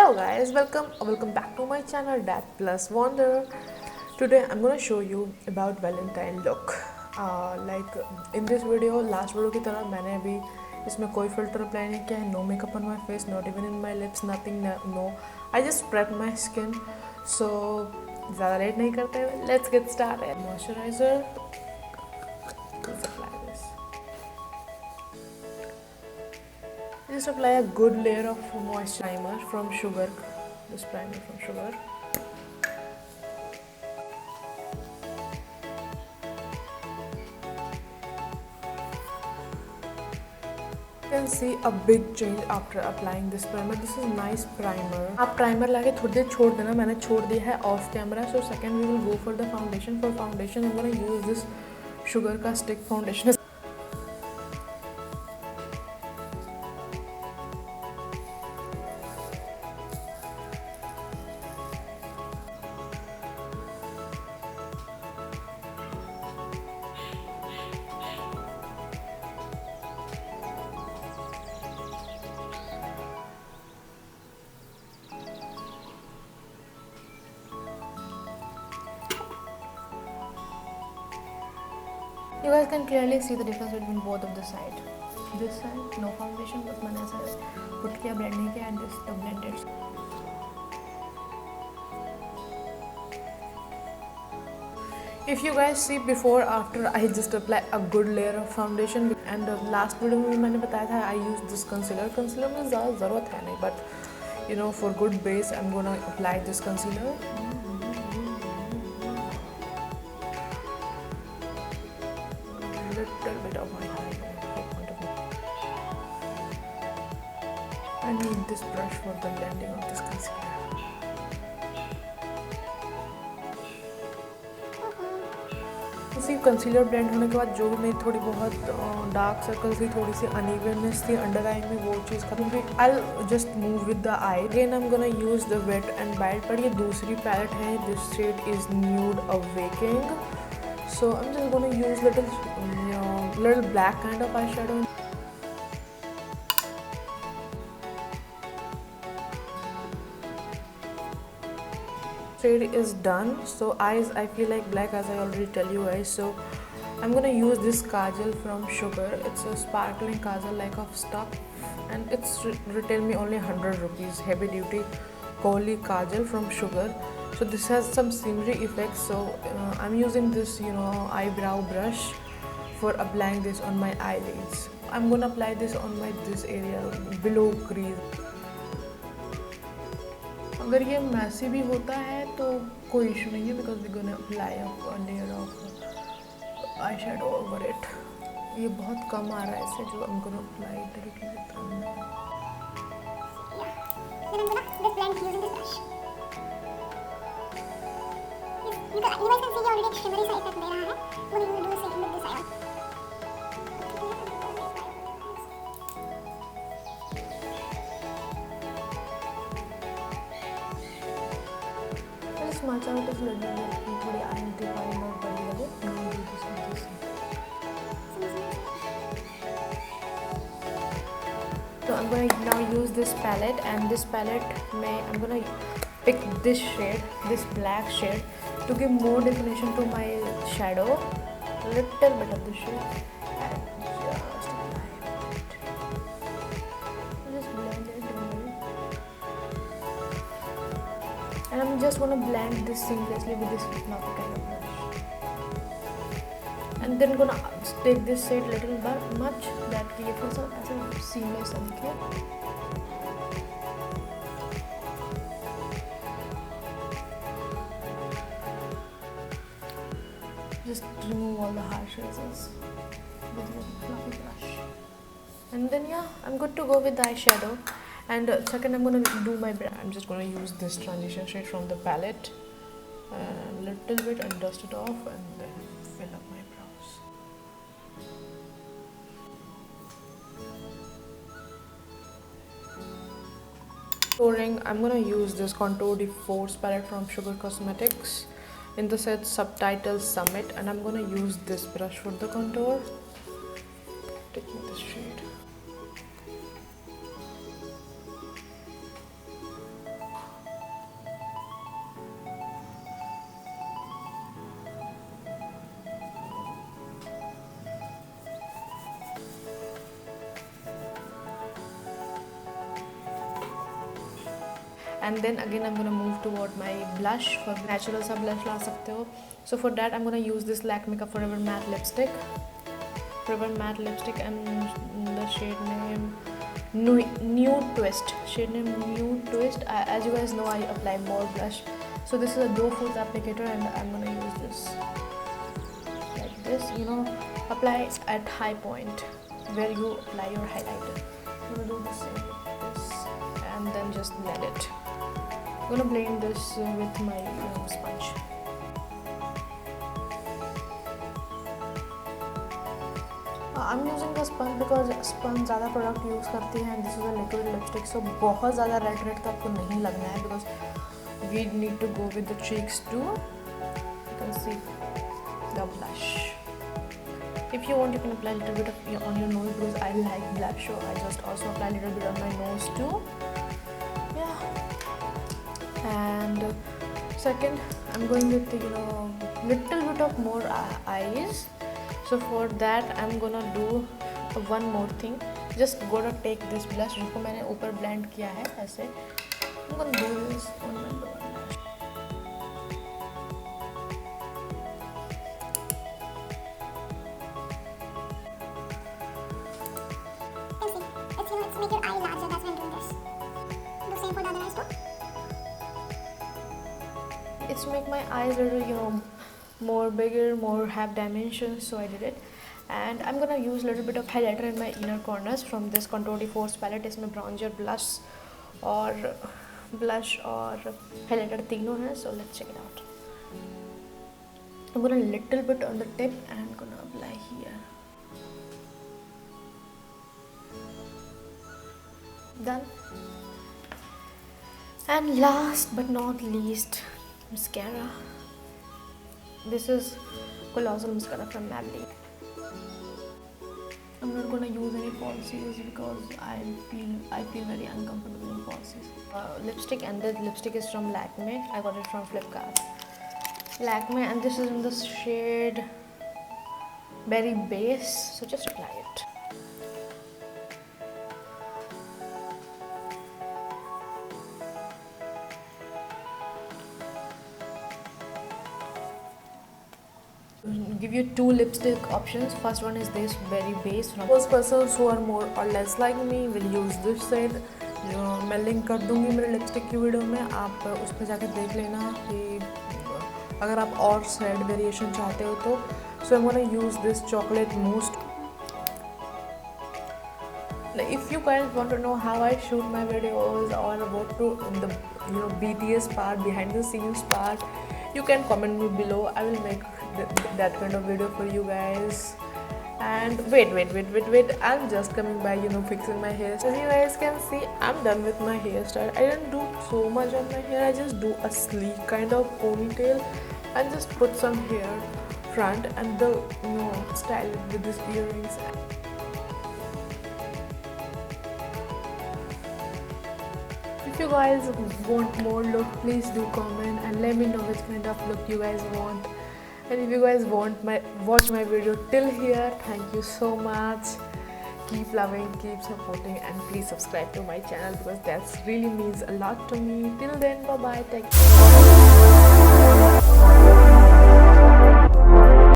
Hello guys, welcome back to my channel Dat Plus Wonder. Today I'm gonna show you about Valentine look. Like in this video, last video की तरह मैंने अभी इसमें कोई filter apply नहीं किया है. No makeup on my face, not even in my lips, nothing. No, I just prep my skin. So ज़्यादा लेट नहीं करते हुए, let's get started. Moisturizer. Let's apply this. Just apply a good layer of moisture primer from Sugar. This primer from Sugar. You can see a big change after applying this primer. This is nice primer. आप primer लाके थोड़ी देर छोड़ देना. मैंने छोड़ दिया है off camera. So second we will go for the foundation. For foundation I'm gonna use this Sugar का stick foundation. You guys can clearly see the difference between both of the side. This side no foundation, बस मैंने ऐसा put किया, blend नहीं किया, and this the blended. If you guys see before after, I just apply a good layer of foundation. And the last video में मैंने बताया था I use this concealer. Concealer में ज़्यादा ज़रूरत है नहीं, but you know for good base I'm gonna apply this concealer. Little bit of my I need this brush for the blending of this concealer. इसी कंसीलर ब्लेंड होने के बाद जो भी मेरी थोड़ी बहुत डार्क सर्कल्स थी, थोड़ी सी अनइवननेस थी अंडर आई में, वो चीज़ खत्म हुई. I just move with the eye. Again I am gonna use the Wet and Wild, पर ये दूसरी पैलेट है. This shade is nude awakening. So I'm just going to use little black kind of eyeshadow. Shade is done. So eyes, I feel like black, as I already tell you guys. So I'm going to use this kajal from Sugar. It's a sparkling kajal like of stuff, and it's retail me only 100 rupees. Heavy duty Kohli kajal from Sugar. So this has some shimmery effects. So I'm using this eyebrow brush for applying this on my eyelids. I'm gonna apply this on this area below crease. अगर ये मैसी भी होता है तो कोई issue नहीं है, because we're gonna apply a layer of eyeshadow over it. ये बहुत कम आ रहा है इससे, जो I'm gonna apply directly with the then I'm gonna just blend using this brush. You guys can see ये already एक shimmery सा effect दे रहा है. वो नहीं do the same with this eye. Smudge out is little bit थोड़ी identifying और बड़ी लगे. So I'm gonna now use this palette, and this palette I'm gonna pick this shade, this black shade, to give more definition to my shadow. Little bit of the shade, and just apply it. Just blend it. And I'm just gonna blend this seamlessly with this fluffy kind of brush. And then gonna take this shade little bit much that कि ये थोड़ा सा ऐसा seamless सा दिखे. Just remove all the harsh edges with a fluffy brush. And then yeah, I'm good to go with the eyeshadow. And second I'm going to do my brow. I'm just going to use this transition shade from the palette and little bit and dust it off, and then fill up my brows. Contouring, I'm going to use this Contour de Force palette from Sugar Cosmetics in the set Subtitle Summit, and I'm going to use this brush for the contour. Taking this shade. and then again I'm gonna move toward my blush. For natural सा blush ला सकते हो. So for that I'm gonna use this Lakme का Forever Matte lipstick. Forever Matte lipstick and the shade name Nude Twist. Shade name Nude Twist. As you guys know, I apply more blush. So this is a doe foot applicator, and I'm gonna use this like this. You know, apply at high point where you apply your highlighter. I'm gonna do the same with this, and then just blend it. I'm gonna blend this with my sponge. I'm using the sponge because sponge ज़्यादा product use करती है, and this is a liquid lipstick, so बहुत ज़्यादा red तो आपको नहीं लगना है because we need to go with the cheeks too. You can see the blush. If you want, you can apply a little bit of on your nose because I like blush, so I just also apply a little bit on my nose too. Yeah. And second, I'm going with little bit of more eyes. So for that I'm gonna do one more thing. Just gonna take this blush जिसको मैंने ऊपर blend किया है ऐसे. I'm gonna do this on my lower lash. Let's make your eye larger. That's why I'm doing this. Do same for the other eyes too. It's make my eyes a little more bigger, more have dimensions, so I did it. And I'm gonna use a little bit of highlighter in my inner corners from this Contour de Force palette. इसमें bronzer, blush और highlighter तीनों हैं, so let's check it out. I'm gonna little bit on the tip and gonna apply here. Done. And last but not least, mascara. This is colossal mascara from Maybelline. I'm not gonna use any falsies because I feel very uncomfortable in falsies. Lipstick, and this lipstick is from Lakme. I got it from Flipkart. Lakme, and this is in the shade Berry Base. So just apply it. Give you two lipstick options. First one is this Berry Base. From those persons who are more or less like me will use this shade. जो मैं link कर दूंगी मेरे lipstick की video में, आप उस पर जाकर देख लेना कि अगर आप और शेड वेरिएशन चाहते हो तो. So I'm gonna use this chocolate mousse. If you guys want to know how I shoot my videos or what to the BTS part, behind the scenes part, you can comment me below. I will make that kind of video for you guys. And wait, I'm just coming by fixing my hair. As you guys can see, I'm done with my hairstyle. I didn't do so much on my hair. I just do a sleek kind of ponytail and just put some hair front and the style it with these earrings. If you guys want more look, please do comment and let me know which kind of look you guys want. And if you guys watch my video till here, thank you so much. Keep loving, keep supporting, and please subscribe to my channel because that really means a lot to me. Till then, bye bye, take care.